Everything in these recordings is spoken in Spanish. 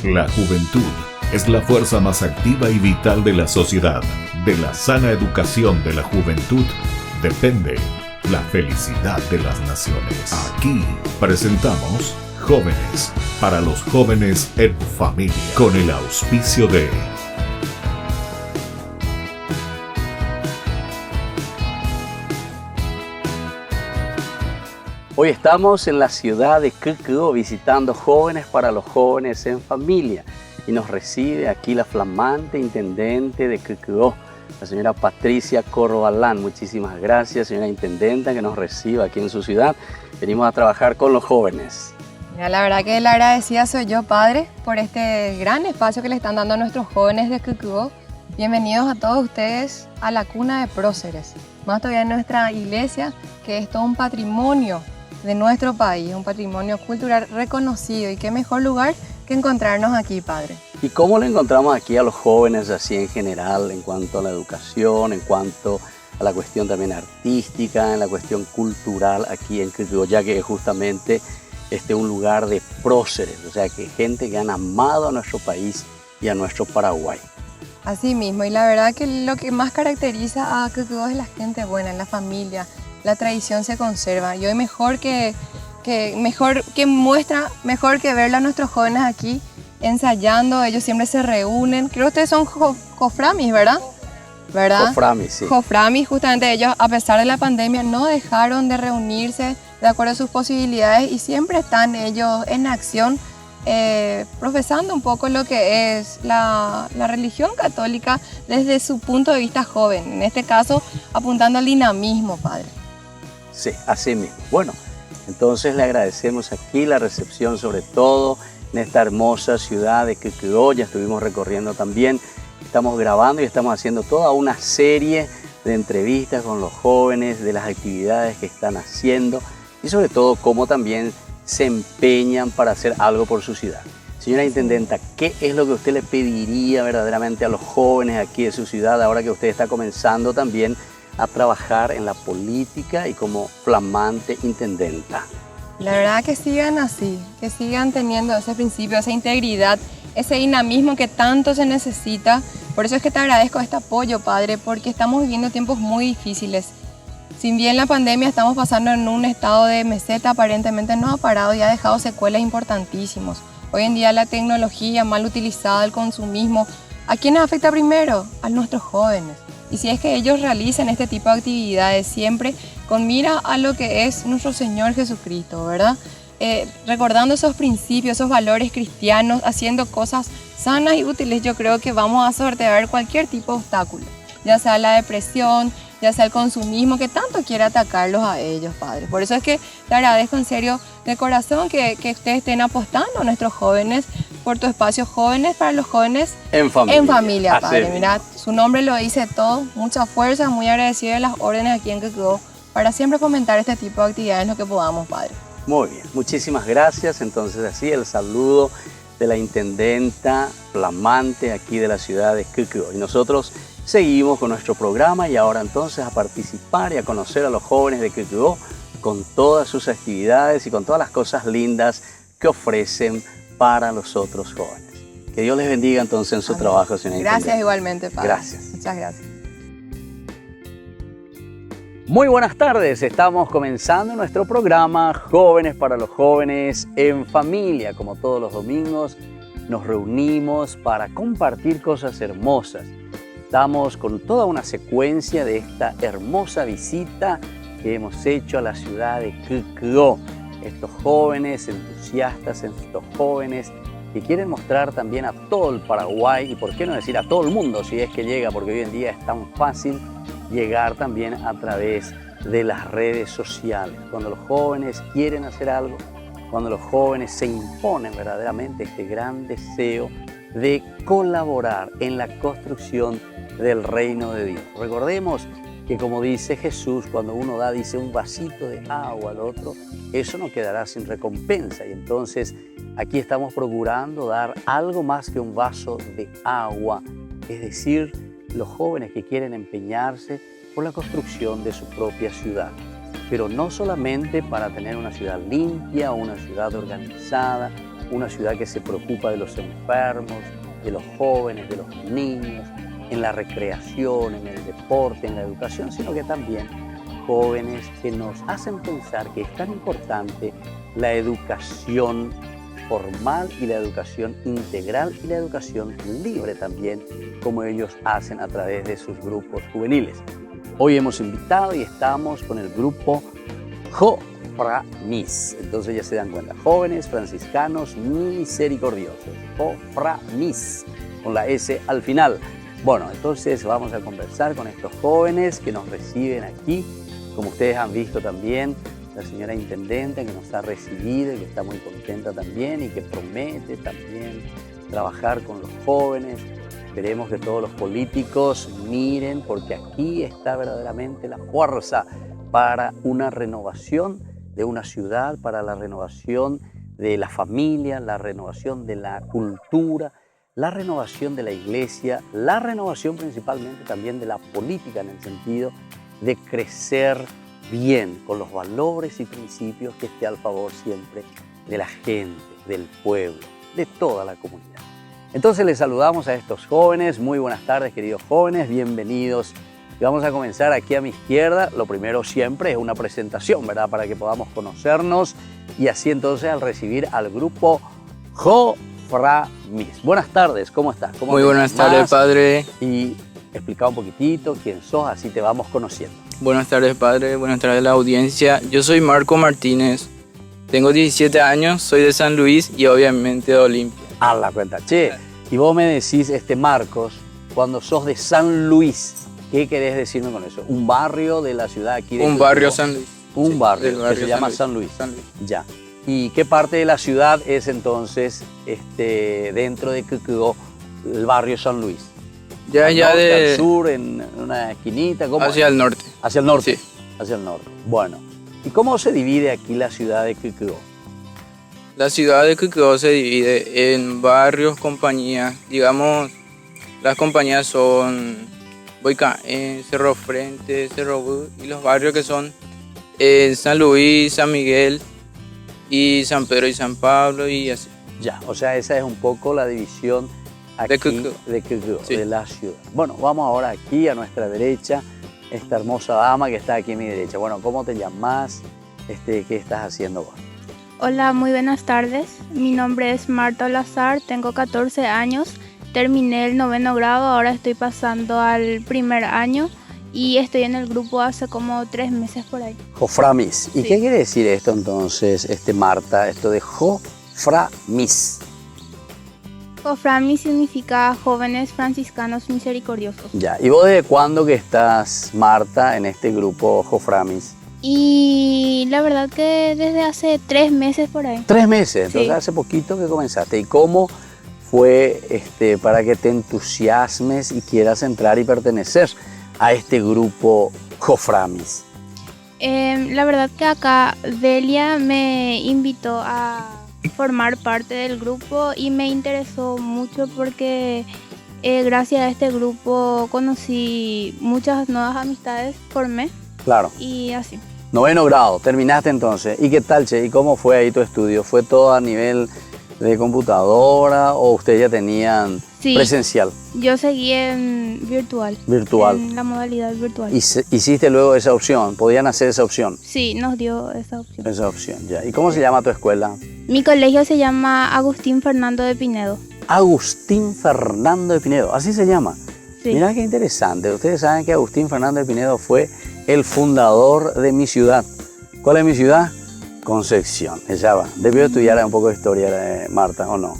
La juventud es la fuerza más activa y vital de la sociedad. De la sana educación de la juventud depende la felicidad de las naciones. Aquí presentamos Jóvenes para los jóvenes en familia, con el auspicio de Hoy estamos en la ciudad de Quequegó visitando Jóvenes para los jóvenes en familia y nos recibe aquí la flamante intendente de Quequegó, la señora Patricia Corrobalán. Muchísimas gracias, señora intendenta, que nos reciba aquí en su ciudad. Venimos a trabajar con los jóvenes. Mira, la verdad que la agradecida soy yo, padre, por este gran espacio que le están dando a nuestros jóvenes de Quequegó. Bienvenidos a todos ustedes a la cuna de próceres, más todavía en nuestra iglesia, que es todo un patrimonio de nuestro país, un patrimonio cultural reconocido, y qué mejor lugar que encontrarnos aquí, padre. ¿Y cómo le encontramos aquí a los jóvenes así en general, en cuanto a la educación, en cuanto a la cuestión también artística, en la cuestión cultural aquí en Quequegó, ya que es justamente un lugar de próceres, o sea que gente que han amado a nuestro país y a nuestro Paraguay? Así mismo, y la verdad que lo que más caracteriza a Quequegó es la gente buena, la familia. La tradición se conserva, y hoy mejor que verla a nuestros jóvenes aquí ensayando. Ellos siempre se reúnen. Creo que ustedes son coframis, ¿verdad? Coframis, sí. Coframis, justamente ellos, a pesar de la pandemia, no dejaron de reunirse de acuerdo a sus posibilidades, y siempre están ellos en acción, profesando un poco lo que es la religión católica desde su punto de vista joven, en este caso apuntando al dinamismo, padre. Sí, así mismo. Bueno, entonces le agradecemos aquí la recepción, sobre todo en esta hermosa ciudad de Quequegó. Ya estuvimos recorriendo también, estamos grabando y estamos haciendo toda una serie de entrevistas con los jóvenes, de las actividades que están haciendo y sobre todo cómo también se empeñan para hacer algo por su ciudad. Señora intendenta, ¿qué es lo que usted le pediría verdaderamente a los jóvenes aquí de su ciudad ahora que usted está comenzando también a trabajar en la política y como flamante intendenta? La verdad que sigan así, que sigan teniendo ese principio, esa integridad, ese dinamismo que tanto se necesita. Por eso es que te agradezco este apoyo, padre, porque estamos viviendo tiempos muy difíciles. Si bien la pandemia estamos pasando en un estado de meseta, aparentemente no ha parado y ha dejado secuelas importantísimas. Hoy en día la tecnología mal utilizada, el consumismo, ¿a quiénes afecta primero? A nuestros jóvenes. Y si es que ellos realizan este tipo de actividades siempre con mira a lo que es nuestro Señor Jesucristo, ¿verdad? Recordando esos principios, esos valores cristianos, haciendo cosas sanas y útiles, yo creo que vamos a sortear cualquier tipo de obstáculo, ya sea la depresión, ya sea el consumismo, que tanto quiere atacarlos a ellos, padre. Por eso es que te agradezco en serio, de corazón, que ustedes estén apostando a nuestros jóvenes por tu espacio Jóvenes para los jóvenes en familia, padre. Mira, su nombre lo dice todo. Mucha fuerza, muy agradecido de las órdenes aquí en Quequegó para siempre fomentar este tipo de actividades en lo que podamos, padre. Muy bien, muchísimas gracias. Entonces así el saludo de la intendenta flamante aquí de la ciudad de Quequegó. Y nosotros seguimos con nuestro programa y ahora entonces a participar y a conocer a los jóvenes de Quequegó con todas sus actividades y con todas las cosas lindas que ofrecen para los otros jóvenes. Que Dios les bendiga entonces en su trabajo, señora intendenta. Gracias igualmente, padre. Gracias. Muchas gracias. Muy buenas tardes, estamos comenzando nuestro programa Jóvenes para los jóvenes en familia. Como todos los domingos nos reunimos para compartir cosas hermosas. Estamos con toda una secuencia de esta hermosa visita que hemos hecho a la ciudad de Quequegó. Estos jóvenes entusiastas, estos jóvenes que quieren mostrar también a todo el Paraguay y por qué no decir a todo el mundo si es que llega, porque hoy en día es tan fácil llegar también a través de las redes sociales. Cuando los jóvenes quieren hacer algo, cuando los jóvenes se imponen verdaderamente este gran deseo de colaborar en la construcción del reino de Dios. Recordemos que, como dice Jesús, cuando uno da, dice, un vasito de agua al otro, eso no quedará sin recompensa. Y entonces aquí estamos procurando dar algo más que un vaso de agua, es decir, los jóvenes que quieren empeñarse por la construcción de su propia ciudad. Pero no solamente para tener una ciudad limpia, una ciudad organizada, una ciudad que se preocupa de los enfermos, de los jóvenes, de los niños, en la recreación, en el deporte, en la educación, sino que también jóvenes que nos hacen pensar que es tan importante la educación formal y la educación integral y la educación libre también, como ellos hacen a través de sus grupos juveniles. Hoy hemos invitado y estamos con el grupo Joframis. Entonces ya se dan cuenta, jóvenes franciscanos misericordiosos, Joframis, con la S al final. Bueno, entonces vamos a conversar con estos jóvenes que nos reciben aquí. Como ustedes han visto también, la señora intendente que nos ha recibido y que está muy contenta también y que promete también trabajar con los jóvenes. Esperemos que todos los políticos miren, porque aquí está verdaderamente la fuerza para una renovación de una ciudad, para la renovación de la familia, la renovación de la cultura, la renovación de la iglesia, la renovación principalmente también de la política en el sentido de crecer bien con los valores y principios que esté al favor siempre de la gente, del pueblo, de toda la comunidad. Entonces les saludamos a estos jóvenes. Muy buenas tardes, queridos jóvenes, bienvenidos. Y vamos a comenzar aquí a mi izquierda. Lo primero siempre es una presentación, ¿verdad? Para que podamos conocernos y así entonces al recibir al grupo Joframis. Buenas tardes, ¿cómo estás? ¿Cómo Muy buenas tardes, padre. Y explica un poquitito quién sos, así te vamos conociendo. Buenas tardes, padre. Buenas tardes a la audiencia. Yo soy Marco Martínez. Tengo 17 años, soy de San Luis y obviamente de Olimpia. A la cuenta. Che, y vos me decís, Marcos, cuando sos de San Luis, ¿qué querés decirme con eso? ¿Un barrio de la ciudad aquí de Un Quequegó? barrio San Luis. Un Sí, barrio, del barrio que se llama San Luis. Ya. ¿Y qué parte de la ciudad es entonces dentro de Quequegó el barrio San Luis? Ya, ¿Al ya norte, de... al sur, en una esquinita? ¿Cómo Hacia es? el norte. Hacia el norte. Sí. Hacia el norte. Bueno. ¿Y cómo se divide aquí la ciudad de Quequegó? La ciudad de Quequegó se divide en barrios, compañías. Digamos, las compañías son Boicaén, Cerro Frente, Cerro Bu, y los barrios que son San Luis, San Miguel y San Pedro y San Pablo y así. Ya, o sea, esa es un poco la división aquí de Quequegó, Sí. de la ciudad. Bueno, vamos ahora aquí a nuestra derecha, esta hermosa dama que está aquí a mi derecha. Bueno, ¿cómo te llamas? ¿Qué estás haciendo vos? Hola, muy buenas tardes. Mi nombre es Marta Olazar, tengo 14 años, terminé el 9º grado, ahora estoy pasando al primer año y estoy en el grupo hace como 3 meses por ahí. Joframis. ¿Y Sí. qué quiere decir esto entonces, Marta, esto de Joframis? Joframi significa Jóvenes Franciscanos Misericordiosos. Ya, ¿y vos desde cuándo que estás, Marta, en este grupo Joframis? Y la verdad que desde hace 3 meses por ahí. 3 meses, entonces Sí. hace poquito que comenzaste. ¿Y cómo fue para que te entusiasmes y quieras entrar y pertenecer a este grupo Joframis? La verdad que acá Delia me invitó a formar parte del grupo y me interesó mucho porque gracias a este grupo conocí muchas nuevas amistades, formé Claro. y así. 9º grado, terminaste entonces. ¿Y qué tal, Che? ¿Y cómo fue ahí tu estudio? ¿Fue todo a nivel de computadora o ustedes ya tenían Sí. presencial, Yo seguí en virtual. virtual? En la modalidad virtual. Hiciste luego esa opción, podían hacer esa opción. Sí, nos dio esa opción. Esa opción, ya. ¿Y cómo se llama tu escuela? Mi colegio se llama Agustín Fernando de Pinedo. Agustín Fernando de Pinedo, así se llama. Sí. Mirá qué interesante. Ustedes saben que Agustín Fernando de Pinedo fue el fundador de mi ciudad. ¿Cuál es mi ciudad? Concepción. Ella va. Debió estudiar un poco de historia, Marta, ¿o no?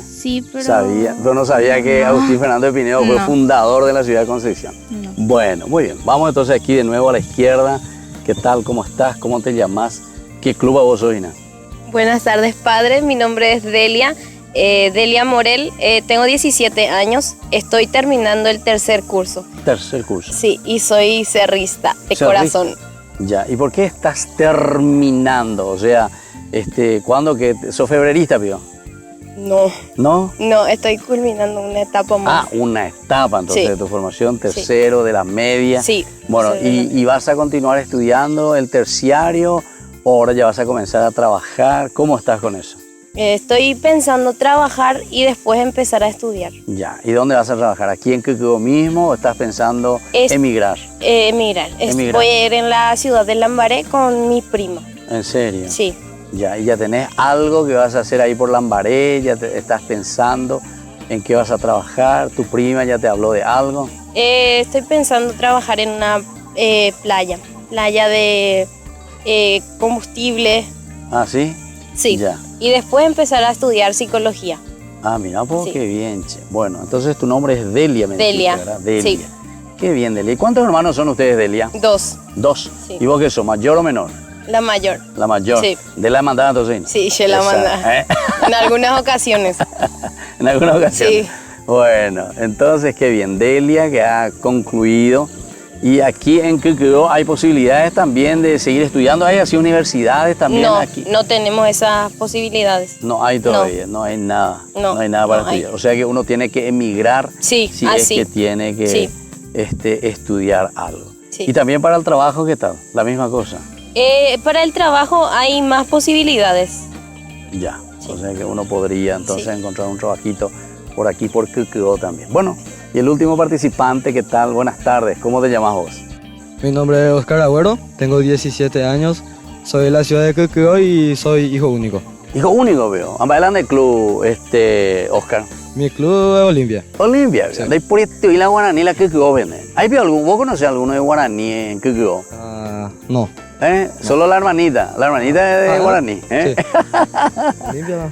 Sí, pero... Pero no sabía que No. Agustín Fernando de Pinedo fue No. fundador de la ciudad de Concepción. No. Bueno, muy bien. Vamos entonces aquí de nuevo a la izquierda. ¿Qué tal? ¿Cómo estás? ¿Cómo te llamas? ¿Qué club a vos, Ina? Buenas tardes, padre. Mi nombre es Delia, Delia Morel. Tengo 17 años. Estoy terminando el 3er curso. Tercer curso. Sí, y soy cerrista de Cerrista. corazón. Ya. ¿Y por qué estás terminando? O sea, ¿cuándo que sos febrerista, Pío? No, ¿No? no, estoy culminando una etapa más. Ah, una etapa entonces Sí. de tu formación, tercero de la media. Sí. Bueno, tercero de la ¿y vas a continuar estudiando el terciario o ahora ya vas a comenzar a trabajar? ¿Cómo estás con eso? Estoy pensando trabajar y después empezar a estudiar. Ya, ¿y dónde vas a trabajar? ¿Aquí en Quequegó mismo o estás pensando emigrar? Emigrar. Voy a ir en la ciudad de Lambaré con mi prima. ¿En serio? Sí. Ya, ¿y ya tenés algo que vas a hacer ahí por Lambaré? ¿Ya estás pensando en qué vas a trabajar? ¿Tu prima ya te habló de algo? Estoy pensando trabajar en una playa de combustible. ¿Ah, sí? Sí. Ya. Y después empezar a estudiar psicología. Ah, mira, pues Sí. qué bien, che. Bueno, entonces tu nombre es Delia, me dijiste, Delia, ¿verdad? Delia. sí. Qué bien, Delia. ¿Y cuántos hermanos son ustedes, Delia? 2, Dos. Sí. ¿Y vos qué sos, mayor o menor? la mayor. La mayor. Sí. ¿De la mandada entonces? Sí, yo la Esa, manda. ¿eh? En algunas ocasiones. En alguna ocasión. Sí. Bueno, entonces qué bien. Delia que ha concluido. Y aquí en Quequegó hay posibilidades también de seguir estudiando. ¿Hay así universidades también No, aquí? no tenemos esas posibilidades. No hay todavía, no hay nada. No, hay nada para no hay. estudiar. O sea que uno tiene que emigrar Sí, si es así. que tiene que Sí. estudiar algo. Sí. Y también para el trabajo, ¿qué tal? La misma cosa. Para el trabajo hay más posibilidades. Ya. Sí. O sea que uno podría entonces Sí. encontrar un trabajito por aquí, por Quequegó también. Bueno, y el último participante, ¿qué tal? Buenas tardes. ¿Cómo te llamas vos? Mi nombre es Oscar Agüero, tengo 17 años, soy de la ciudad de Quequegó y soy hijo único. Hijo único, veo. ¿En el club, Oscar? Mi club es Olimpia. Olimpia, Sí. de por esto y la guaraní la Quequegó vende. ¿Hay vos conocés alguno de guaraní en Quequegó? No. Solo la hermanita es de Ah, guaraní. Sí. Olimpia.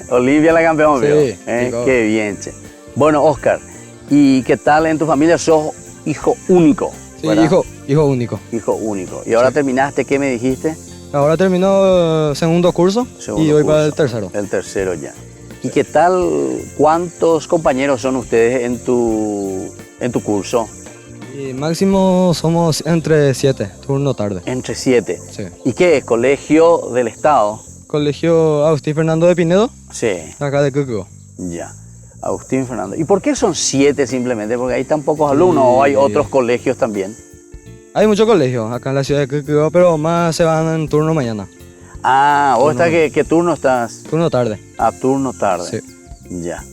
Olivia la campeona, Sí, veo. digo. Qué bien, che. Bueno, Oscar, ¿y qué tal en tu familia? ¿Sos hijo único? Sí, ¿verdad? hijo único. Hijo único. ¿Y ahora Sí. terminaste? ¿Qué me dijiste? Ahora terminó segundo curso Segundo y voy para el curso. tercero. El tercero ya. ¿Y qué tal? ¿Cuántos compañeros son ustedes en tu curso? Y máximo somos entre 7, turno tarde. Entre 7. Sí. ¿Y qué es? ¿Colegio del Estado? Colegio Agustín Fernando de Pinedo, Sí, acá de Quequegó. ya. Agustín Fernando. ¿Y por qué son 7 simplemente? ¿Porque hay tan pocos alumnos o hay otros colegios también? Hay muchos colegios acá en la ciudad de Quequegó, pero más se van en turno mañana, Ah, ¿vos Turno. ¿qué turno estás? turno tarde. A turno tarde. Sí. Ya.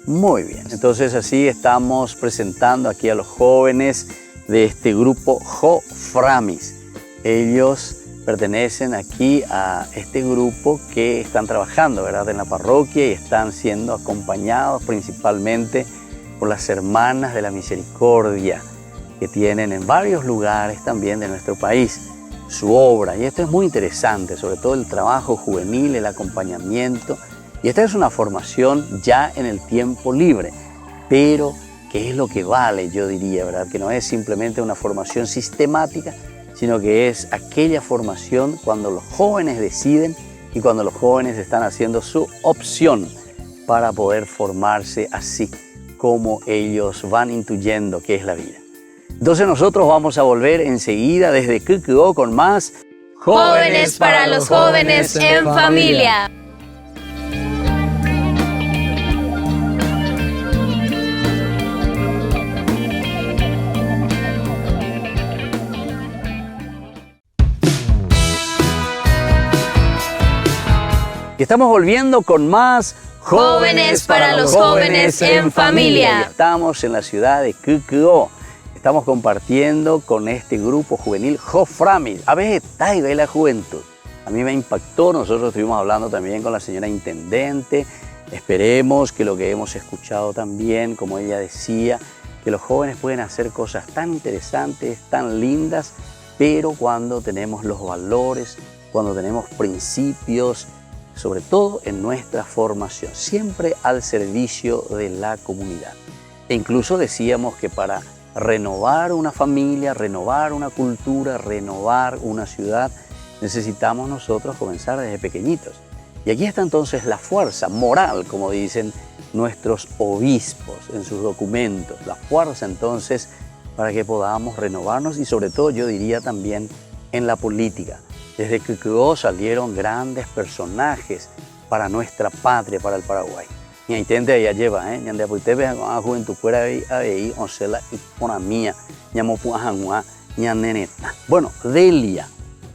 Muy bien. Entonces así estamos presentando aquí a los jóvenes de este grupo Joframis. Ellos pertenecen aquí a este grupo que están trabajando, ¿verdad?, en la parroquia y están siendo acompañados principalmente por las hermanas de la misericordia que tienen en varios lugares también de nuestro país su obra. Y esto es muy interesante, sobre todo el trabajo juvenil, el acompañamiento. Y esta es una formación ya en el tiempo libre, pero que es lo que vale, yo diría, ¿verdad? Que no es simplemente una formación sistemática, sino que es aquella formación cuando los jóvenes deciden y cuando los jóvenes están haciendo su opción para poder formarse así como ellos van intuyendo qué es la vida. Entonces nosotros vamos a volver enseguida desde Quequegó con más Jóvenes para los jóvenes en familia. Y estamos volviendo con más Jóvenes para los jóvenes en familia. Y estamos en la ciudad de Quequegó. Estamos compartiendo con este grupo juvenil Joframis. A veces está y ve la juventud. A mí me impactó. Nosotros estuvimos hablando también con la señora intendente. Esperemos que lo que hemos escuchado también, como ella decía, que los jóvenes pueden hacer cosas tan interesantes, tan lindas, pero cuando tenemos los valores, cuando tenemos principios, sobre todo en nuestra formación, siempre al servicio de la comunidad. E incluso decíamos que para renovar una familia, renovar una cultura, renovar una ciudad, necesitamos nosotros comenzar desde pequeñitos. Y aquí está entonces la fuerza moral, como dicen nuestros obispos en sus documentos, la fuerza entonces para que podamos renovarnos y sobre todo yo diría también en la política. Desde Quequegó salieron grandes personajes para nuestra patria, para el Paraguay. Y ahí tende ya lleva, ñande apuite a juventud fuera ahí oncela y pona mía, ñamo puajangua, ñaneneta. Bueno, Delia,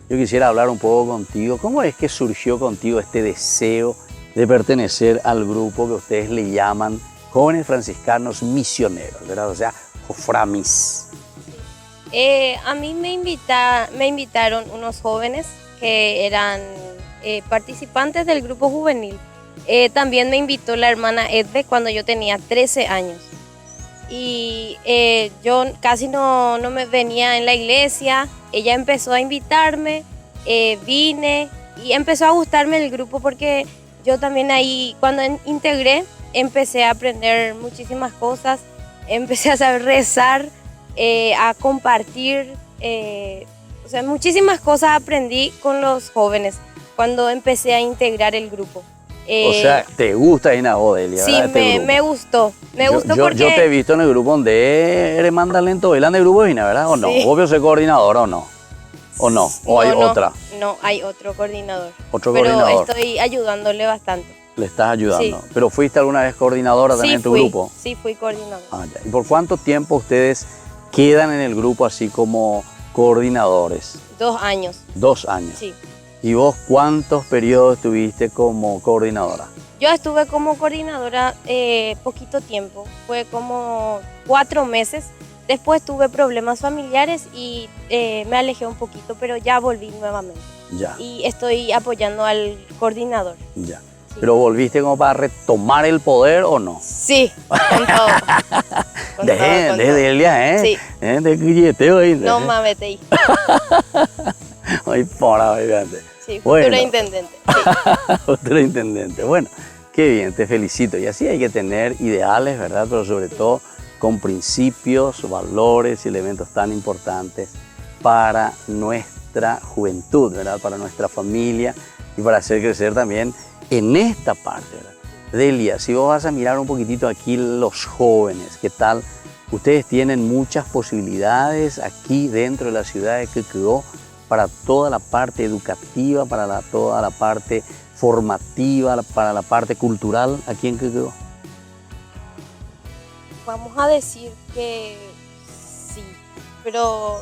yo quisiera hablar un poco contigo. ¿Cómo es que surgió contigo este deseo de pertenecer al grupo que ustedes le llaman Jóvenes Franciscanos Misioneros, ¿verdad? O sea, JOFRAMIS. A mí me invitaron unos jóvenes que eran participantes del grupo juvenil. También me invitó la hermana Edbe cuando yo tenía 13 años. Y yo casi no me venía en la iglesia. Ella empezó a invitarme, vine y empezó a gustarme el grupo porque yo también ahí, cuando integré, empecé a aprender muchísimas cosas. Empecé a saber rezar, a compartir, o sea, muchísimas cosas aprendí con los jóvenes cuando empecé a integrar el grupo. O sea, ¿te gusta ir a Delia? Sí, me gustó. Me gustó porque... Yo te he visto en el grupo donde eres manda lento, bailan el grupo de Vina, ¿verdad? ¿O no? Sí. Obvio, soy coordinador, ¿o no? ¿O no? ¿O hay otra? No, hay otro coordinador. Otro pero coordinador. Estoy ayudándole bastante. Le estás ayudando. Sí. ¿Pero fuiste alguna vez coordinadora también en tu grupo? Sí, fui coordinadora. Ah, ya. ¿Y por cuánto tiempo ustedes quedan en el grupo así como coordinadores? 2 años. 2 años. Sí. ¿Y vos cuántos periodos estuviste como coordinadora? Yo estuve como coordinadora poquito tiempo, fue como 4 meses. Después tuve problemas familiares y me alejé un poquito, pero ya volví nuevamente. Ya. Y estoy apoyando al coordinador. Ya. Sí. ¿Pero volviste como para retomar el poder o no? Sí, con todo. Con todo, con todo. De Delia, ¿eh? Sí. De guilleteo ahí. No mames, te dije. Ay, pora, fíjate. Sí, futura Bueno. intendente. Sí. Otro intendente. Bueno, qué bien, te felicito. Y así hay que tener ideales, ¿verdad? Pero sobre todo con principios, valores y elementos tan importantes para nuestra juventud, ¿verdad? Para nuestra familia y para hacer crecer también en esta parte, ¿verdad? Delia, si vos vas a mirar un poquitito aquí los jóvenes, ¿qué tal? Ustedes tienen muchas posibilidades aquí dentro de la ciudad de Quequegó para toda la parte educativa, para toda la parte formativa, para la parte cultural aquí en Quequegó. Vamos a decir que sí, pero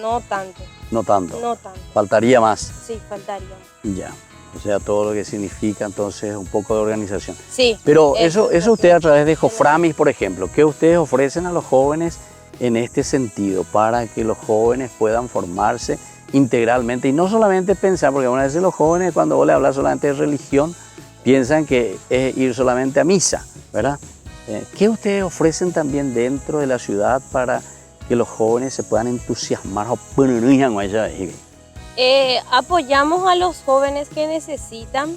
no tanto. No tanto. No tanto. Faltaría más. Sí, faltaría. Ya. O sea, todo lo que significa entonces un poco de organización. Sí. Pero eso es lo usted que- a través de JOFRAMIS, por ejemplo, ¿qué ustedes ofrecen a los jóvenes en este sentido para que los jóvenes puedan formarse integralmente? Y no solamente pensar, porque algunas veces los jóvenes cuando vos le hablas solamente de religión, piensan que es ir solamente a misa, ¿verdad? ¿Qué ustedes ofrecen también dentro de la ciudad para que los jóvenes se puedan entusiasmar? Apoyamos a los jóvenes que necesitan.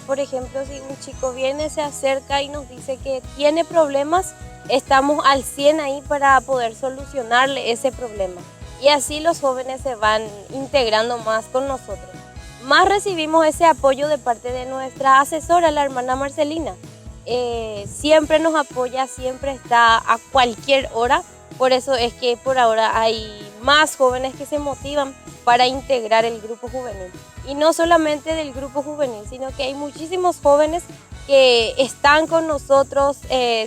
Por ejemplo, si un chico viene, se acerca y nos dice que tiene problemas, estamos al 100 ahí para poder solucionarle ese problema. Y así los jóvenes se van integrando más con nosotros. Más recibimos ese apoyo de parte de nuestra asesora, la hermana Marcelina. Siempre nos apoya, siempre está a cualquier hora. Por eso es que por ahora hay más jóvenes que se motivan para integrar el grupo juvenil. Y no solamente del grupo juvenil, sino que hay muchísimos jóvenes que están con nosotros.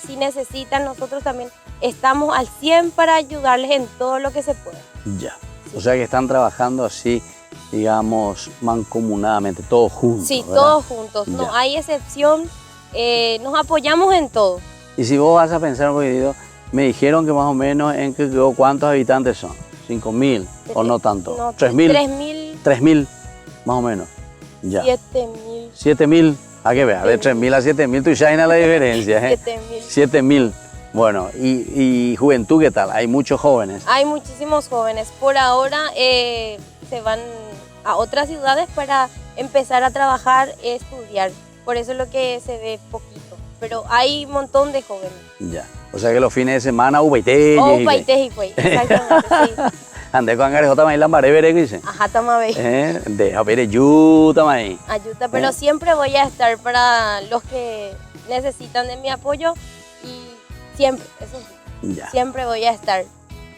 Si necesitan, nosotros también estamos al 100 para ayudarles en todo lo que se pueda. Ya. O sea que están trabajando así, digamos, mancomunadamente, todos juntos. Sí, ¿verdad? todos juntos, no Ya. hay excepción, nos apoyamos en todo. Y si vos vas a pensar un poquitito, me dijeron que más o menos en Quequegó, ¿cuántos habitantes son? ¿5.000 o no tanto? No, 3.000. 3.000, 3.000, más o menos. Ya. 7.000, 7.000, a que ver, de 3.000 a 7.000, tú ya la diferencia, ¿eh? 7.000. 7.000. Bueno, y juventud, ¿qué tal? Hay muchos jóvenes. Hay muchísimos jóvenes. Por ahora se van a otras ciudades para empezar a trabajar, estudiar. Por eso es lo que se ve poquito. Pero hay un montón de jóvenes. Ya. O sea que los fines de semana, ubaité. Oh, paiteji, güey. Exactamente, sí. Ande con Angare J. la mare veré, dice. Ajá, tamabé. Deja ver, yuta, ahí. Ayuda, pero siempre voy a estar para los que necesitan de mi apoyo y siempre, eso sí, Ya, siempre voy a estar.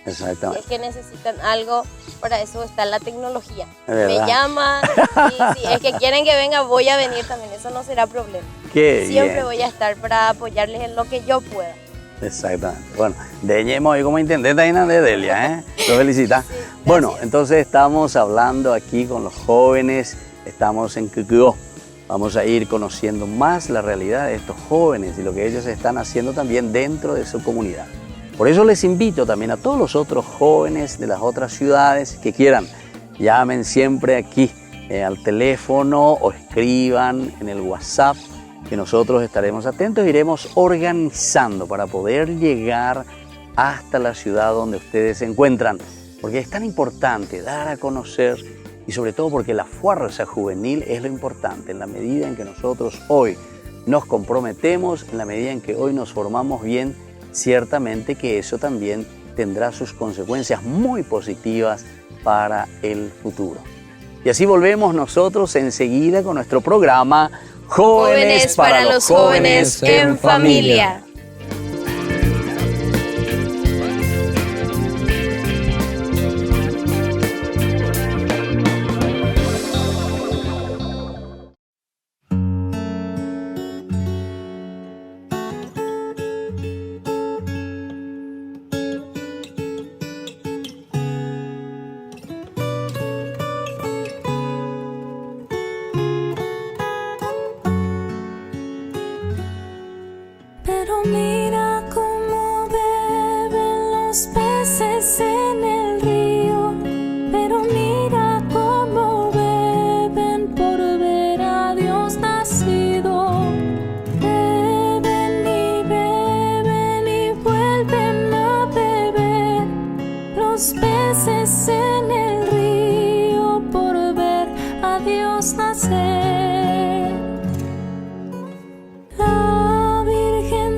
Si exactamente. es que necesitan algo, para eso está la tecnología. Es verdad. Me llaman y si es que quieren que venga, voy a venir también, eso no será problema. Qué Siempre bien. voy a estar para apoyarles en lo que yo pueda. Exactamente. Bueno, deñemos hoy como intendente ahí de Delia, ¿eh? Lo felicita. Sí, gracias. Bueno, entonces estamos hablando aquí con los jóvenes, estamos en Quequegó. Vamos a ir conociendo más la realidad de estos jóvenes y lo que ellos están haciendo también dentro de su comunidad. Por eso les invito también a todos los otros jóvenes de las otras ciudades que quieran, llamen siempre aquí al teléfono o escriban en el WhatsApp, que nosotros estaremos atentos e iremos organizando para poder llegar hasta la ciudad donde ustedes se encuentran. Porque es tan importante dar a conocer y sobre todo porque la fuerza juvenil es lo importante. En la medida en que nosotros hoy nos comprometemos, en la medida en que hoy nos formamos bien, ciertamente que eso también tendrá sus consecuencias muy positivas para el futuro. Y así volvemos nosotros enseguida con nuestro programa Jóvenes para los jóvenes en familia. Pero mira cómo beben los peces en el río. Pero mira cómo beben por ver a Dios nacido. Beben y vuelven a beber los peces en el río por ver a Dios nacer.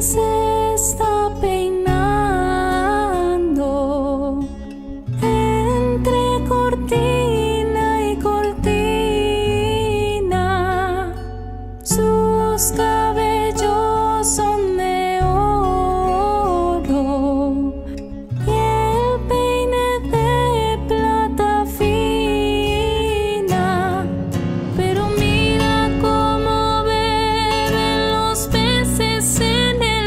Se está peinando entre cortina y cortina. Sus cabellos son de oro y el peine de plata fina. Pero mira cómo beben los peces en el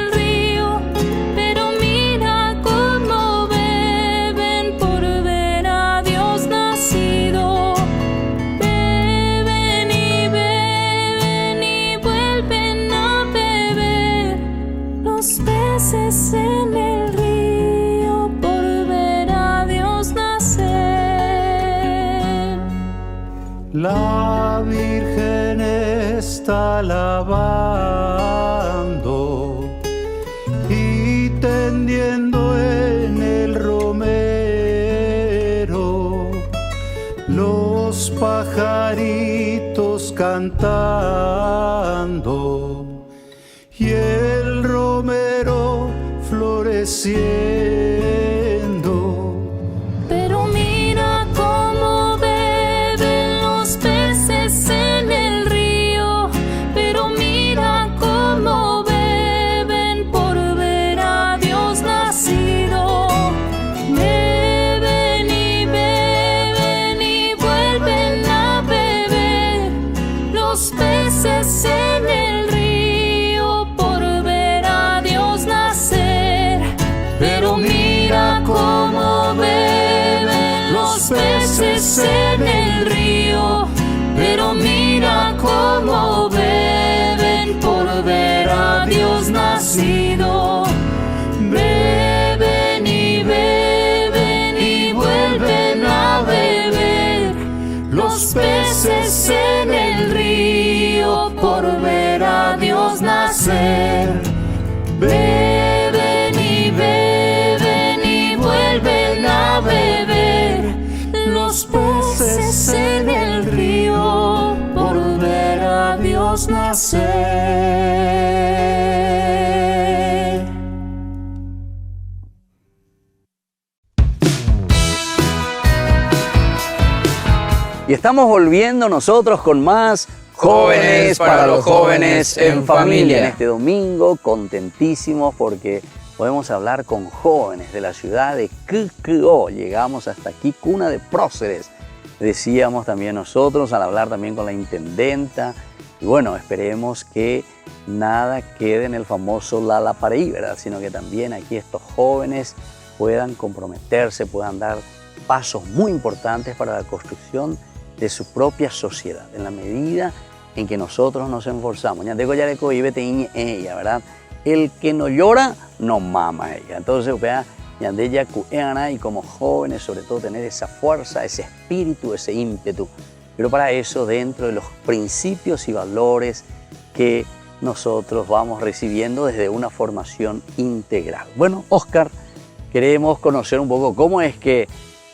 en el río por ver a Dios nacer. La Virgen está lavando y tendiendo en el romero, los pajaritos cantando y el romero floreciendo. Pero mira cómo beben los peces en el río. Pero mira cómo beben por ver a Dios nacido. Beben y vuelven a beber los peces en el río por ver a Dios nacer. Pero mira cómo beben los peces en el río. Pero mira cómo beben por ver a Dios nacido. Beben y vuelven a beber los peces en el río por ver a Dios nacer. Beben y vuelven a beber los peces en el río por ver a Dios nacer. Y estamos volviendo nosotros con más Jóvenes para los jóvenes en familia. En este domingo, contentísimos porque podemos hablar con jóvenes de la ciudad de QQO. Llegamos hasta aquí, cuna de próceres, decíamos también nosotros, al hablar también con la intendenta. Y bueno, esperemos que nada quede en el famoso Lalaparaí, ¿verdad? Sino que también aquí estos jóvenes puedan comprometerse, puedan dar pasos muy importantes para la construcción de su propia sociedad. En la medida en que nosotros nos esforzamos. Ya tengo ya de cohibete ella, ¿verdad? El que no llora, no mama ella. Entonces, vea, y como jóvenes, sobre todo, tener esa fuerza, ese espíritu, ese ímpetu. Pero para eso, dentro de los principios y valores que nosotros vamos recibiendo desde una formación integral. Bueno, Oscar, queremos conocer un poco cómo es que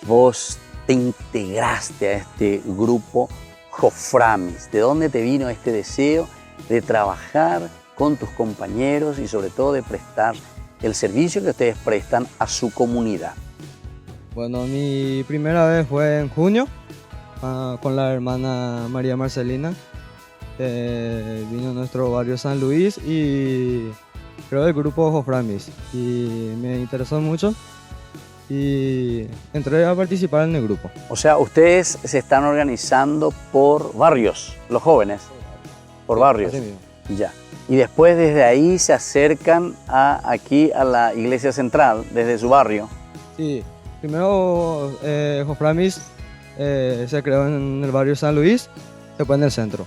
vos te integraste a este grupo Joframis. ¿De dónde te vino este deseo de trabajar con tus compañeros y sobre todo de prestar el servicio que ustedes prestan a su comunidad? Bueno, mi primera vez fue en junio con la hermana María Marcelina. Vino a nuestro barrio San Luis y creo el grupo Joframis y me interesó mucho y entré a participar en el grupo. O sea, ustedes se están organizando por barrios, los jóvenes, por barrios. Ya. Y después desde ahí se acercan aquí a la iglesia central, desde su barrio. Sí, primero Joframis se creó en el barrio San Luis, después en el centro.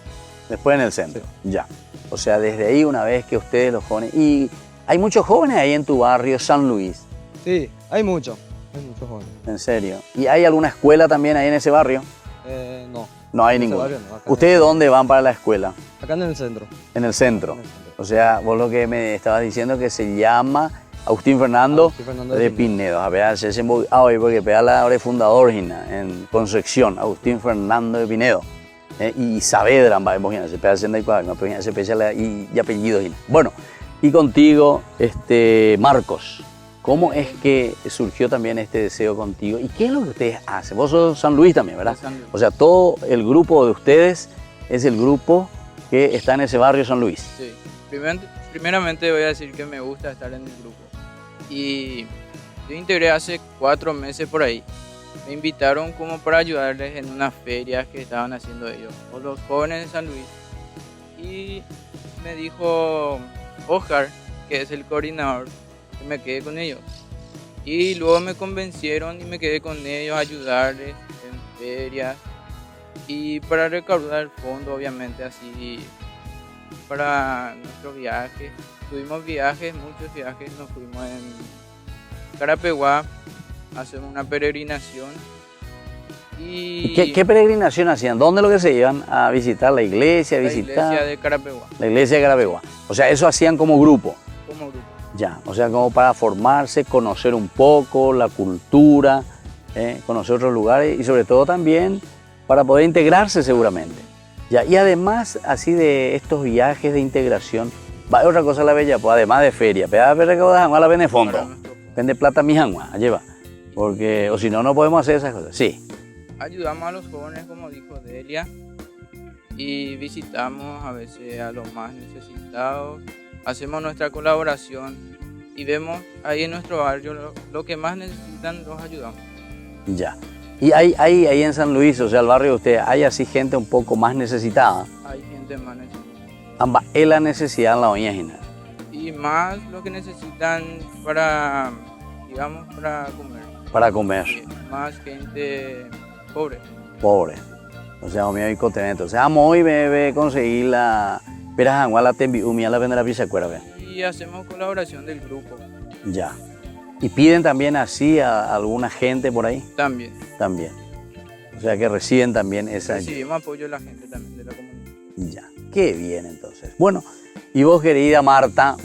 Después en el centro, ya. O sea, desde ahí una vez que ustedes los jóvenes... ¿Y hay muchos jóvenes ahí en tu barrio San Luis? Sí, hay muchos jóvenes. ¿En serio? ¿Y hay alguna escuela también ahí en ese barrio? No. No hay ninguna. No, ¿ustedes dónde van para la escuela? Acá en el centro. En el centro. O sea, vos lo que me estabas diciendo que se llama Agustín Fernando de Pinedo. A ver, se hoy porque pega la hora fundador en Concepción, Agustín Fernando de Pinedo. Y Saavedra, se pega y apellidos. Bueno, y contigo, Marcos, ¿cómo es que surgió también este deseo contigo? ¿Y qué es lo que ustedes hacen? Vos sos San Luis también, ¿verdad? O sea, todo el grupo de ustedes es el grupo que está en ese barrio San Luis. Sí, primeramente voy a decir que me gusta estar en el grupo. Y yo integré hace 4 meses por ahí. Me invitaron como para ayudarles en unas ferias que estaban haciendo ellos, o los jóvenes de San Luis. Y me dijo Oscar, que es el coordinador, que me quede con ellos. Y luego me convencieron y me quedé con ellos a ayudarles en ferias. Y para recaudar fondos, obviamente, así para nuestros viajes. Tuvimos viajes, muchos viajes, nos fuimos en Carapeguá. Hacemos una peregrinación. ¿Y qué peregrinación hacían? ¿Dónde lo que se iban a visitar? ¿La iglesia? La iglesia de Carapeguá. La iglesia de Carapeguá. O sea, eso hacían como grupo. Como grupo. Ya, o sea, como para formarse, conocer un poco la cultura, conocer otros lugares y sobre todo también para poder integrarse seguramente. Ya, y además, así de estos viajes de integración, va otra cosa la bella, pues además de feria, pero la vende fondo, vende plata mi jangua, lleva. Porque, o si no, no podemos hacer esas cosas. Sí. Ayudamos a los jóvenes, como dijo Delia, y visitamos a veces a los más necesitados, hacemos nuestra colaboración y vemos ahí en nuestro barrio lo que más necesitan, los ayudamos. Ya. Y hay ahí en San Luis, o sea, el barrio de ustedes, hay así gente un poco más necesitada. Hay gente más necesitada. Ambas, es la necesidad en la doña Gina. Y más lo que necesitan para, digamos, para comer. Para comer. Más gente pobre. Pobre. O sea, mi amigo tenente. O sea, hoy me conseguí la pera la tembiumia la vende la pizza cuera. Y hacemos colaboración del grupo. Ya. ¿Y piden también así a alguna gente por ahí? También. También. O sea que reciben también esa... Recibimos apoyo de la gente también de la comunidad. Ya. Qué bien entonces. Bueno, y vos querida Martita,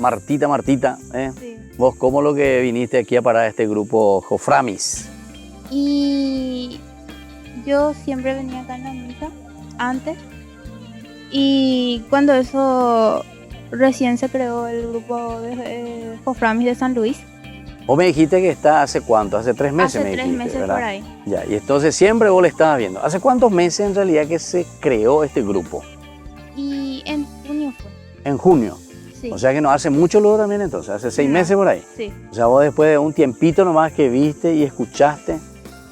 Sí. ¿Vos cómo lo que viniste aquí a parar a este grupo Joframis? Y yo siempre venía acá en la misa antes y cuando eso recién se creó el grupo de Joframis de San Luis. Vos me dijiste que está hace cuánto, hace 3 meses. Hace 3 meses, ¿verdad? por ahí. Ya, y entonces siempre vos le estabas viendo. ¿Hace cuántos meses en realidad que se creó este grupo? Y en junio fue. En junio. Sí. O sea que no hace mucho luego también entonces, hace 6 meses por ahí. Sí. O sea, vos después de un tiempito nomás que viste y escuchaste,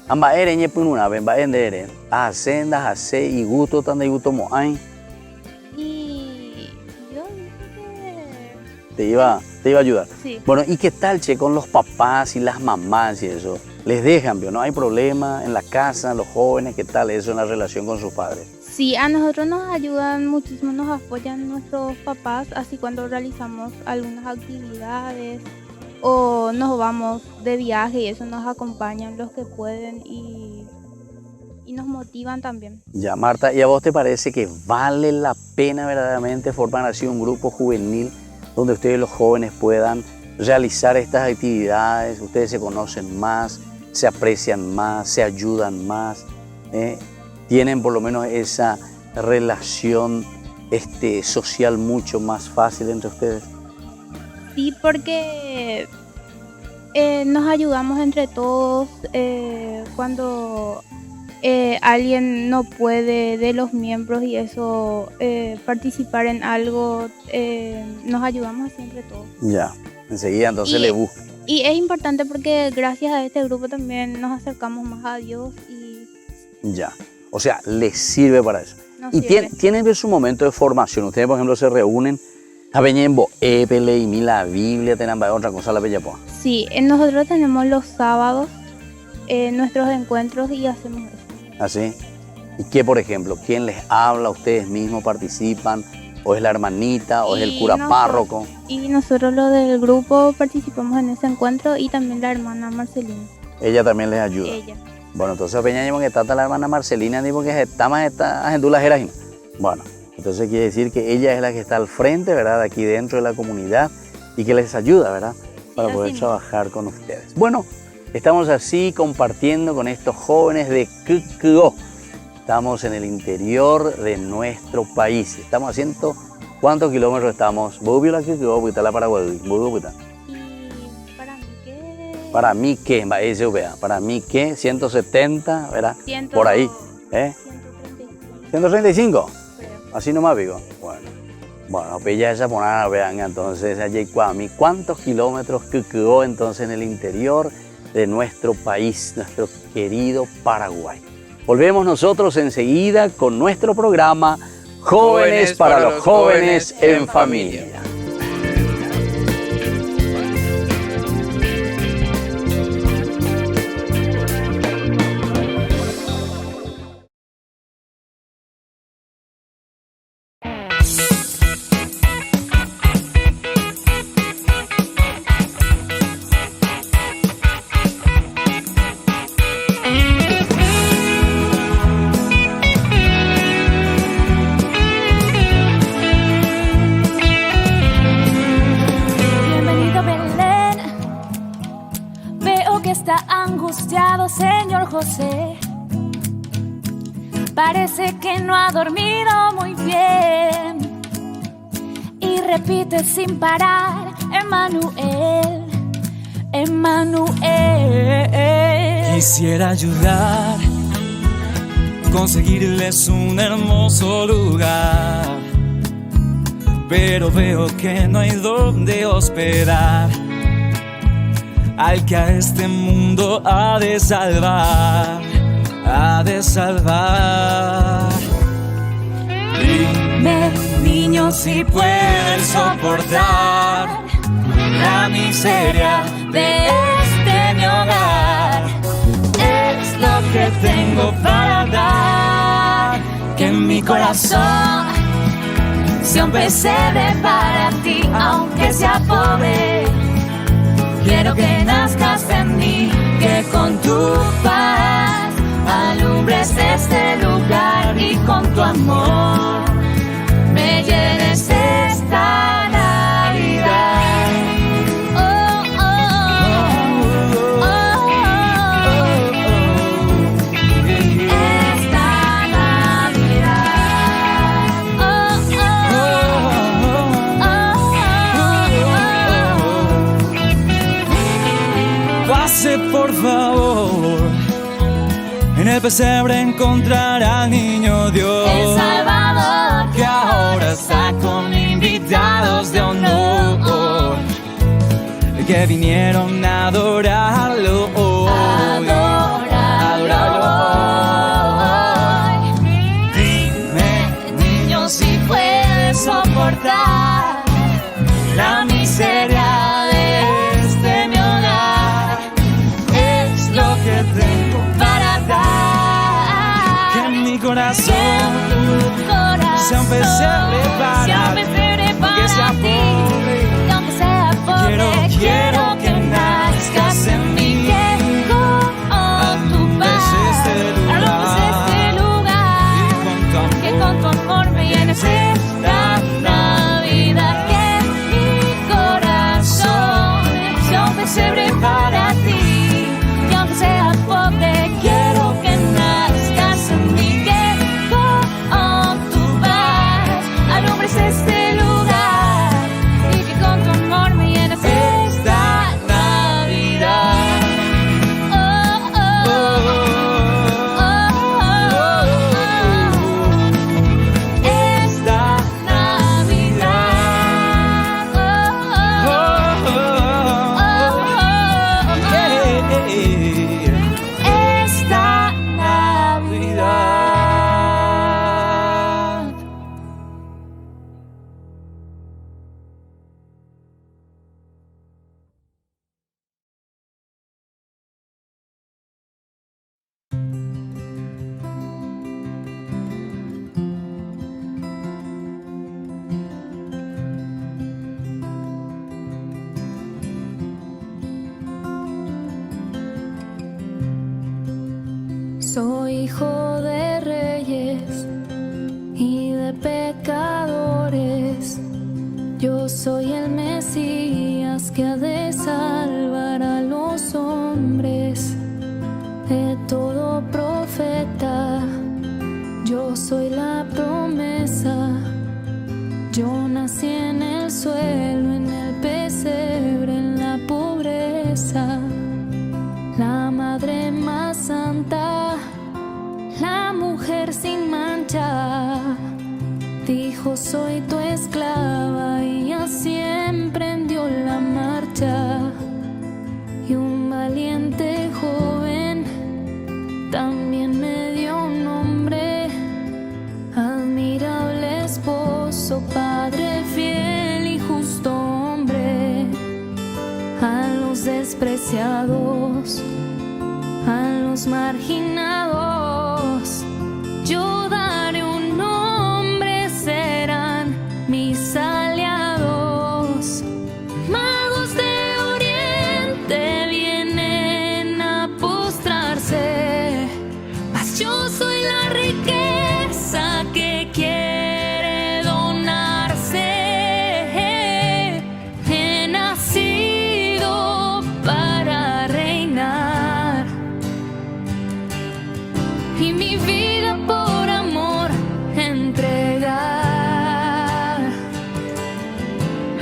amba ereñe pununa, ven va ere, hacendas, hace y gusto tan de gusto moain. Y yo dije que Te iba a ayudar. sí. Bueno, ¿y qué tal, che, con los papás y las mamás y eso? ¿Les dejan, no hay problema en la casa, los jóvenes, qué tal eso en la relación con sus padres? Sí, a nosotros nos ayudan muchísimo, nos apoyan nuestros papás, así cuando realizamos algunas actividades o nos vamos de viaje y eso nos acompañan los que pueden y nos motivan también. Ya, Marta, ¿y a vos te parece que vale la pena verdaderamente formar así un grupo juvenil donde ustedes los jóvenes puedan realizar estas actividades? Ustedes se conocen más, se aprecian más, se ayudan más, tienen por lo menos esa relación social mucho más fácil entre ustedes. Sí, porque nos ayudamos entre todos cuando alguien no puede de los miembros y eso, participar en algo, nos ayudamos así entre todos. Ya, enseguida entonces le busco. Y es importante porque gracias a este grupo también nos acercamos más a Dios y... Ya, o sea, les sirve para eso. Y sirve. tienen su momento de formación. Ustedes, por ejemplo, se reúnen a Beñembo, Epele y la Biblia, tienen otra cosa la bella poa. Sí, nosotros tenemos los sábados nuestros encuentros y hacemos eso. ¿Así? ¿Y qué, por ejemplo? ¿Quién les habla? ¿Ustedes mismos participan? ¿O es la hermanita? ¿O es el cura párroco? Y nosotros los del grupo participamos en ese encuentro y también la hermana Marcelina. ¿Ella también les ayuda? Ella. Bueno, entonces Peña que está la hermana Marcelina, ni porque está más en la jerajina. Bueno, entonces quiere decir que ella es la que está al frente, ¿verdad? Aquí dentro de la comunidad y que les ayuda, ¿verdad? Para poder trabajar con ustedes. Bueno, estamos así compartiendo con estos jóvenes de Kikyo. Estamos en el interior de nuestro país. Estamos haciendo, ¿cuántos kilómetros estamos? ¿Vos la Kikyo o la Paraguay? Para mí, ¿qué? Para mí, ¿qué? 170, ¿verdad? Por ahí. 135. Así nomás digo. Bueno, pues ya esa ponada, vean, entonces, allí, ¿cuántos kilómetros quedó entonces en el interior de nuestro país, nuestro querido Paraguay? Volvemos nosotros enseguida con nuestro programa Jóvenes para los Jóvenes en Familia. Señor José, parece que no ha dormido muy bien y repite sin parar, Emmanuel, Emmanuel. Quisiera ayudar, conseguirles un hermoso lugar, pero veo que no hay donde hospedar al que a este mundo ha de salvar, ha de salvar. Dime, niño, si puedes soportar la miseria de este mi hogar. Es lo que tengo para dar, que en mi corazón sea un pesebre para ti, aunque sea pobre. Quiero que nazcas en mí, que con tu paz alumbres este lugar y con tu amor me llenes esta Navidad. Oh, oh, oh, oh, oh. Esta Navidad. Oh, oh, oh, oh. Pase por favor, en el pesebre encontrará al niño Dios, el Salvador, que ahora está con invitados de honor, que vinieron a adorarlo hoy, adorarlo hoy. Dime, niño, si puedes soportar la miseria de este mi hogar. Es lo que tengo para dar, que en mi corazón un pesebre aunque sea pobre, y aunque sea pobre, quiero que nazcas en mí. Con tu paz, este lugar, que con tu amor me llenes esta Navidad, que mi corazón sea un pesebre para ti, y aunque sea pobre, quiero que nazcas en mí, que con tu paz alumbres este lugar, y que con tu amor me llenes esta Navidad. Esta Navidad. Esta Navidad. Soy hijo de reyes y de pecadores. Yo soy el Mesías que ha de salvar a los hombres. De todo profeta, yo soy la promesa. Yo nací en el suelo, en el pesebre, en la pobreza. La madre más santa, la mujer sin mancha, dijo soy tu esclava, y así emprendió la marcha. Y un valiente joven también me dio un nombre, admirable esposo, padre fiel y justo hombre. A los despreciados, a los marginados, yo daré un nombre, serán mis aliados. Magos de Oriente vienen a postrarse, mas yo soy la riqueza que quiere donarse. He nacido para reinar, y mi vida por amor entregar.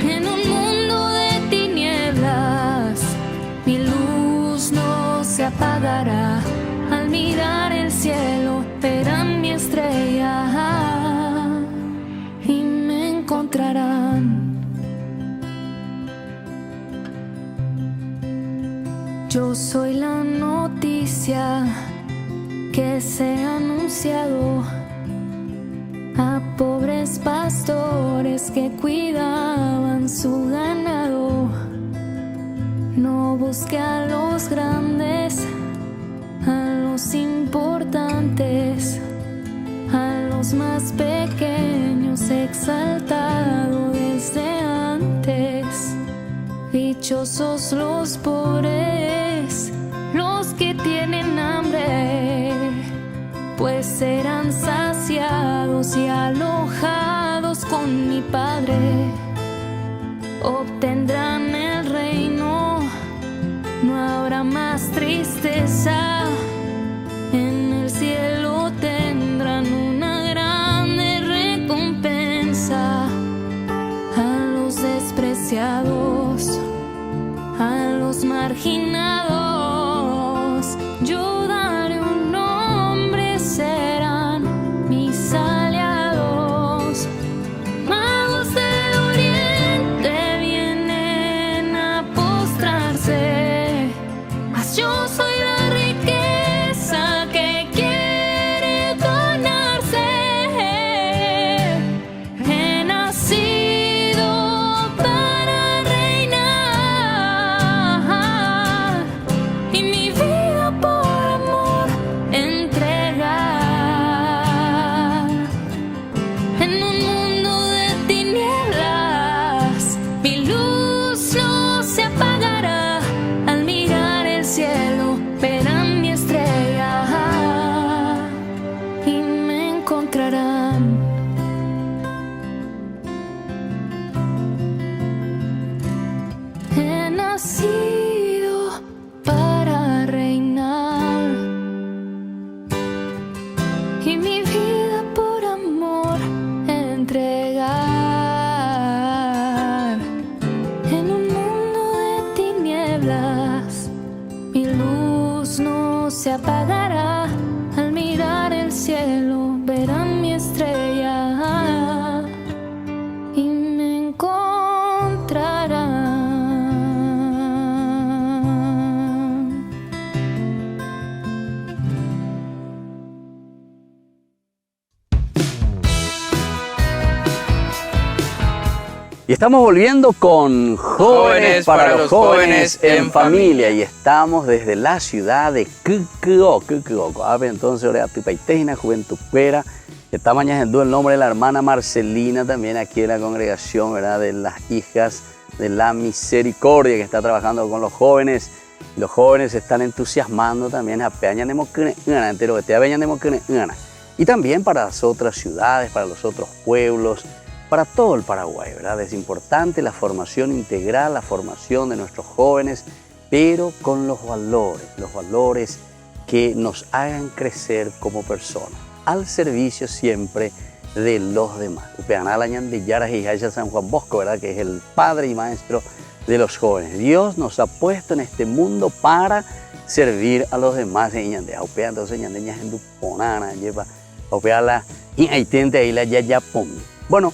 En un mundo de tinieblas, mi luz no se apagará. Al mirar el cielo, verán mi estrella y me encontrarán. Yo soy la noticia que se ha anunciado a pobres pastores que cuidaban su ganado. No busque a los grandes, a los importantes, a los más pequeños exaltado desde antes. Dichosos los pobres, los que tienen hambre, pues serán saciados y alojados con mi Padre. Obtendrán el reino, no habrá más tristeza. En el cielo tendrán una grande recompensa. A los despreciados, a los marginados, yo daré un nombre, serán mis aliados. Magos de Oriente vienen a postrarse, mas yo soy la riqueza que quiere ganarse. He nacido para reinar, estamos volviendo con Jóvenes para los Jóvenes en Familia. Y estamos desde la ciudad de Quequegó. Entonces, ahora Tupaitejina, Juventud Pera. Estamos añadiendo el nombre de la hermana Marcelina también aquí en la congregación, ¿verdad? De las hijas de la misericordia, que está trabajando con los jóvenes. Y los jóvenes se están entusiasmando también. Y también para las otras ciudades, para los otros pueblos, para todo el Paraguay, ¿verdad? Es importante la formación integral, la formación de nuestros jóvenes, pero con los valores que nos hagan crecer como personas, al servicio siempre de los demás. San Juan Bosco, ¿verdad? Que es el padre y maestro de los jóvenes. Dios nos ha puesto en este mundo para servir a los demás. Bueno,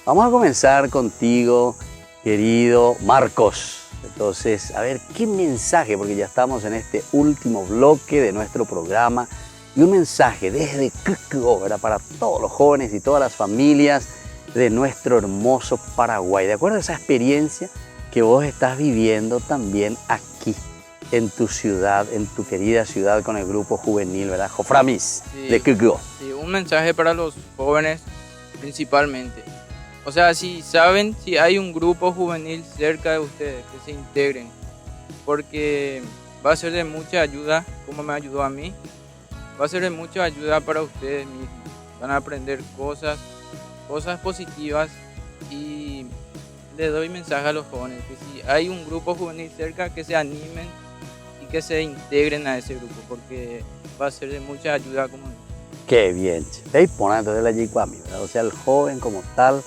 vamos a comenzar contigo, querido Marcos. Entonces, a ver, ¿qué mensaje? Porque ya estamos en este último bloque de nuestro programa. Y un mensaje desde Quequegó, ¿verdad? Para todos los jóvenes y todas las familias de nuestro hermoso Paraguay. De acuerdo a esa experiencia que vos estás viviendo también aquí, en tu ciudad, en tu querida ciudad con el grupo juvenil, ¿verdad? Joframis, sí, de Quequegó. Sí, un mensaje para los jóvenes principalmente. O sea, si saben, si hay un grupo juvenil cerca de ustedes, que se integren, porque va a ser de mucha ayuda, como me ayudó a mí, va a ser de mucha ayuda para ustedes mismos. Van a aprender cosas positivas, y le doy mensaje a los jóvenes, que si hay un grupo juvenil cerca, que se animen y que se integren a ese grupo, porque va a ser de mucha ayuda como Qué bien. Entonces la Yicuami, ¿verdad? O sea, el joven como tal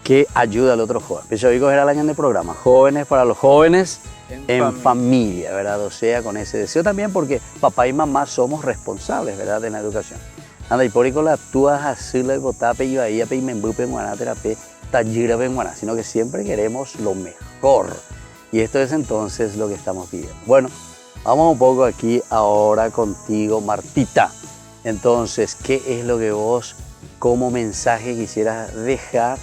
que ayuda al otro joven. Pero yo digo, era el año del programa, Jóvenes para los Jóvenes en familia, ¿verdad? O sea, con ese deseo también, porque papá y mamá somos responsables, ¿verdad? De la educación. Anda, y por ahí con la túa, así la botape, y ahí, y me embupe, guaná, terapé, tallira, guaná, sino que siempre queremos lo mejor. Y esto es entonces lo que estamos pidiendo. Bueno, vamos un poco aquí ahora contigo, Martita. Entonces, ¿qué es lo que vos como mensaje quisieras dejar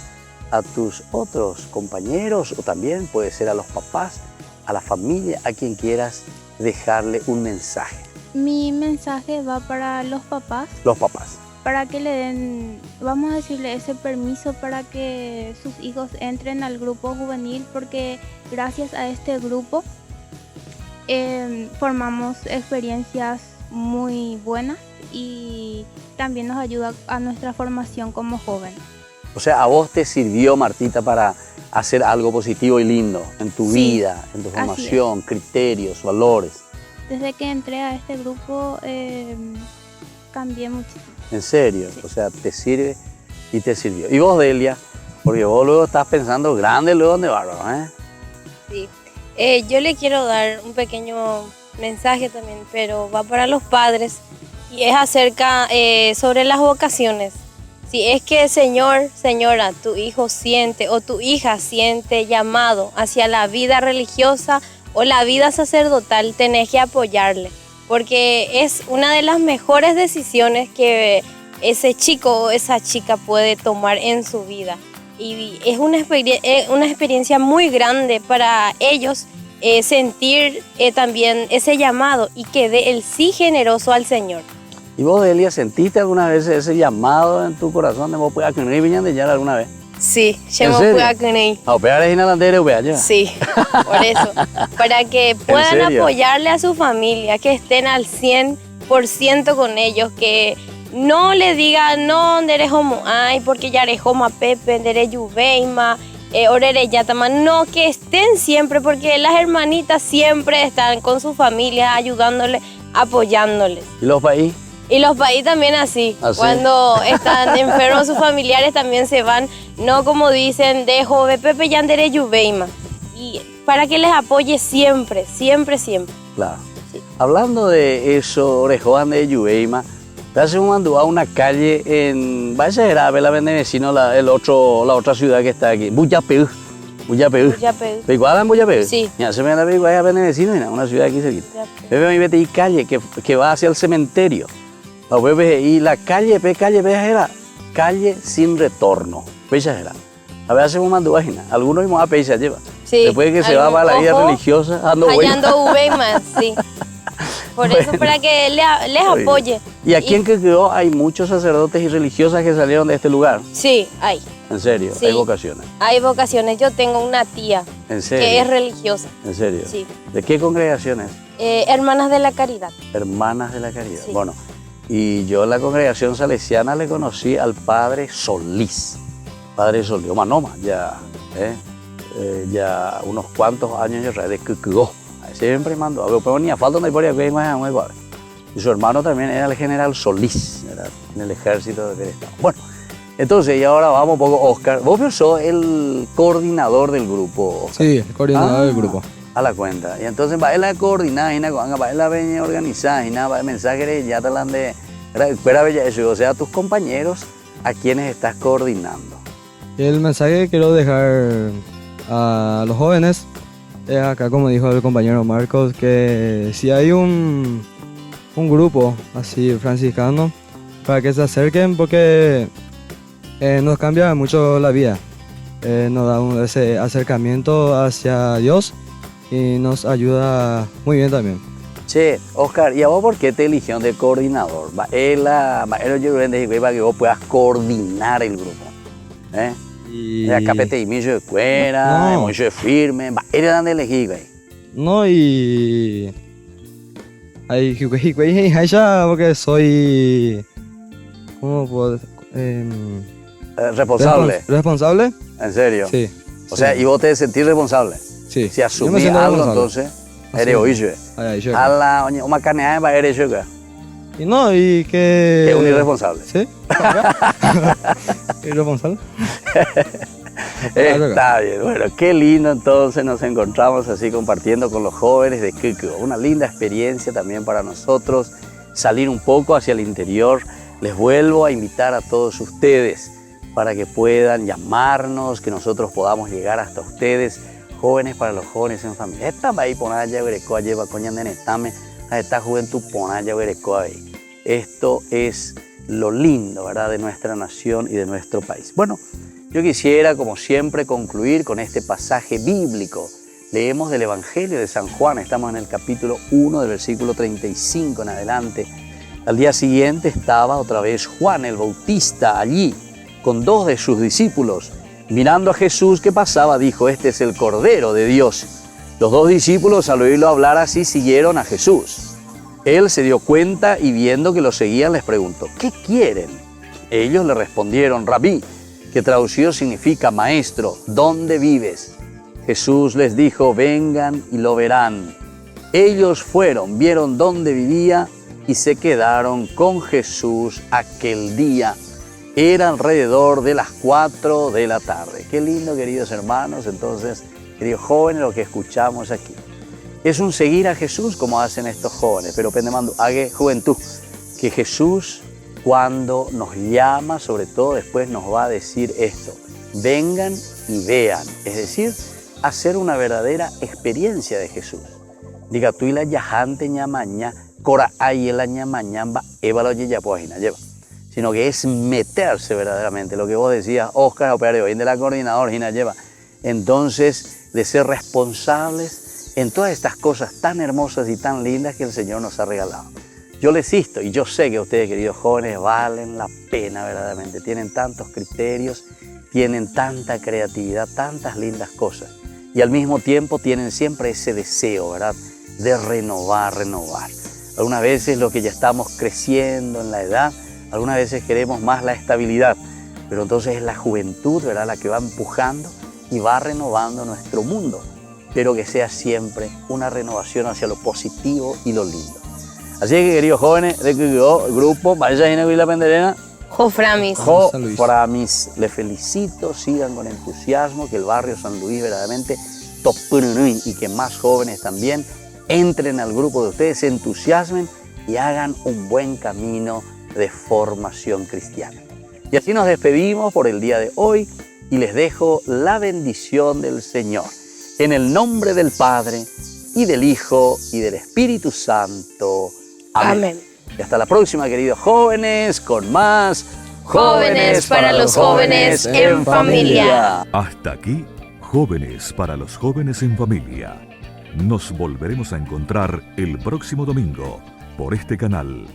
a tus otros compañeros, o también puede ser a los papás, a la familia, a quien quieras dejarle un mensaje? Mi mensaje va para los papás. Los papás. Para que le den, vamos a decirle, ese permiso para que sus hijos entren al grupo juvenil, porque gracias a este grupo formamos experiencias muy buenas y también nos ayuda a nuestra formación como joven. O sea, a vos te sirvió, Martita, para hacer algo positivo y lindo en tu vida, en tu formación, criterios, valores. Desde que entré a este grupo cambié muchísimo. ¿En serio? Sí. O sea, te sirve y te sirvió. ¿Y vos, Delia? Porque vos luego estás pensando grande, luego de bárbaro, ¿eh? Sí. Yo le quiero dar un pequeño mensaje también, pero va para los padres, y es acerca sobre las vocaciones. Si es que, señora, tu hijo siente o tu hija siente llamado hacia la vida religiosa o la vida sacerdotal, tenés que apoyarle, porque es una de las mejores decisiones que ese chico o esa chica puede tomar en su vida. Y es una experiencia muy grande para ellos sentir también ese llamado y que dé el sí generoso al Señor. ¿Y vos, Delia, sentiste alguna vez ese llamado en tu corazón de vos puedas venir viñan de ya alguna vez? Sí, yo me puedo venir. ¿A operar es inalandera o Sí, por eso. Para que puedan apoyarle a su familia, que estén al 100% con ellos, que no le digan, no, eres homo, ay, porque ya eres homo a Pepe, eres yuveima, orere yatama. No, que estén siempre, porque las hermanitas siempre están con su familia, ayudándole, apoyándoles. ¿Y los países? Y los países también así. Cuando están enfermos sus familiares también se van, no como dicen, dejo de Pepe Yandere Yuveima. Y para que les apoye siempre, siempre, siempre. Claro. Sí. Hablando de eso, Orejoan de Yuveima, te hace un mandó a una calle en Valle Grave, la vende vecino, la otra ciudad que está aquí, Buyapeu. ¿Igual en Buyapeu? Sí. Ya se me da igual a vende vecino, una ciudad aquí cerquita. Bebe mi vete y calle que va hacia el cementerio. Y la calle era calle sin retorno. A ver, hacemos más páginas. Algunos íbamos a pedir lleva. Sí, Después de que se va para la vida religiosa, ando güey. Hallando V más, sí. Por eso, Bueno. para que les apoye. Y aquí en Quequegó hay muchos sacerdotes y religiosas que salieron de este lugar. Sí, hay. En serio, Sí. hay vocaciones. Hay vocaciones. Yo tengo una tía En serio. que es religiosa. En serio. Sí. ¿De qué congregaciones? Hermanas de la Caridad. Hermanas de la Caridad. Sí. Bueno, y yo en la congregación salesiana le conocí al padre Solís. Padre Solís, o Manoma, ya unos cuantos años ya de Quequegó. Siempre mandó, pero ni a falta no hay por ahí, muy padre. Y su hermano también era el general Solís, era en el ejército del Estado. Bueno, entonces, y ahora vamos un poco, Oscar. Vos sos el coordinador del grupo, Oscar. Sí, el coordinador del grupo. A la cuenta. Y entonces va a la coordinada, va a la veña organizada, va a mensaje ya te la de. Espera, bella, eso, o sea, tus compañeros a quienes estás coordinando. El mensaje que quiero dejar a los jóvenes es acá, como dijo el compañero Marcos, que si hay un grupo así franciscano, para que se acerquen porque nos cambia mucho la vida, nos da ese acercamiento hacia Dios y nos ayuda muy bien también. Che, Oscar, ¿y a vos por qué te eligieron de coordinador? Para que vos puedas coordinar el grupo. Acá pete y millo de cuera, No. mucho de firme, eres donde elegí, güey. No, y ahí ya porque soy ¿cómo puedo Responsable. responsable? ¿En serio? Sí. O sea, ¿y vos te sentís responsable? Sí. Si Yo me asumís siento algo, responsable. entonces, eres oído. Yo. A la una caneada va eres yo, güey. Y no, y que Es un irresponsable. Sí. Irresponsable. Está bien, bueno, qué lindo entonces nos encontramos así compartiendo con los jóvenes de Quequegó. Una linda experiencia también para nosotros, salir un poco hacia el interior. Les vuelvo a invitar a todos ustedes para que puedan llamarnos, que nosotros podamos llegar hasta ustedes, jóvenes para los jóvenes en familia. Esta va ahí ponaya verecoa lleva coña de netame, a esta juventud ponaya verecoa ahí. Esto es lo lindo, ¿verdad?, de nuestra nación y de nuestro país. Bueno, yo quisiera, como siempre, concluir con este pasaje bíblico. Leemos del Evangelio de San Juan, estamos en el capítulo 1 del versículo 35 en adelante. Al día siguiente estaba otra vez Juan el Bautista allí, con 2 de sus discípulos. Mirando a Jesús que pasaba, dijo: este es el Cordero de Dios. Los 2 discípulos, al oírlo hablar así, siguieron a Jesús. Él se dio cuenta y viendo que lo seguían, les preguntó: ¿qué quieren? Ellos le respondieron: Rabí, que traducido significa maestro, ¿dónde vives? Jesús les dijo: vengan y lo verán. Ellos fueron, vieron dónde vivía y se quedaron con Jesús aquel día. Era alrededor de las 4 de la tarde. Qué lindo, queridos hermanos, entonces, queridos jóvenes, lo que escuchamos aquí. Es un seguir a Jesús como hacen estos jóvenes, pero pendemando, haga juventud, que Jesús, cuando nos llama, sobre todo después nos va a decir esto: vengan y vean, es decir, hacer una verdadera experiencia de Jesús. Diga tú y la yajante ñamaña, cora ay la ñamañamba, eva lo ya pues lleva. Sino que es meterse verdaderamente, lo que vos decías, Oscar Operario, de la coordinadora Gina lleva. Entonces, de ser responsables en todas estas cosas tan hermosas y tan lindas que el Señor nos ha regalado. Yo les insto, y yo sé que ustedes, queridos jóvenes, valen la pena verdaderamente. Tienen tantos criterios, tienen tanta creatividad, tantas lindas cosas. Y al mismo tiempo tienen siempre ese deseo, ¿verdad?, de renovar. Algunas veces lo que ya estamos creciendo en la edad, algunas veces queremos más la estabilidad. Pero entonces es la juventud, ¿verdad?, la que va empujando y va renovando nuestro mundo. Pero que sea siempre una renovación hacia lo positivo y lo lindo. Así que, queridos jóvenes de Quequegó, el grupo, vaya a la Penderena. Joframis. Joframis. Les felicito, sigan con entusiasmo, que el barrio San Luis verdaderamente topununuy, y que más jóvenes también entren al grupo de ustedes, se entusiasmen y hagan un buen camino de formación cristiana. Y así nos despedimos por el día de hoy y les dejo la bendición del Señor. En el nombre del Padre, y del Hijo, y del Espíritu Santo. Amén. Y hasta la próxima, queridos jóvenes, con más Jóvenes para los jóvenes en familia. Hasta aquí, Jóvenes para los jóvenes en familia. Nos volveremos a encontrar el próximo domingo por este canal.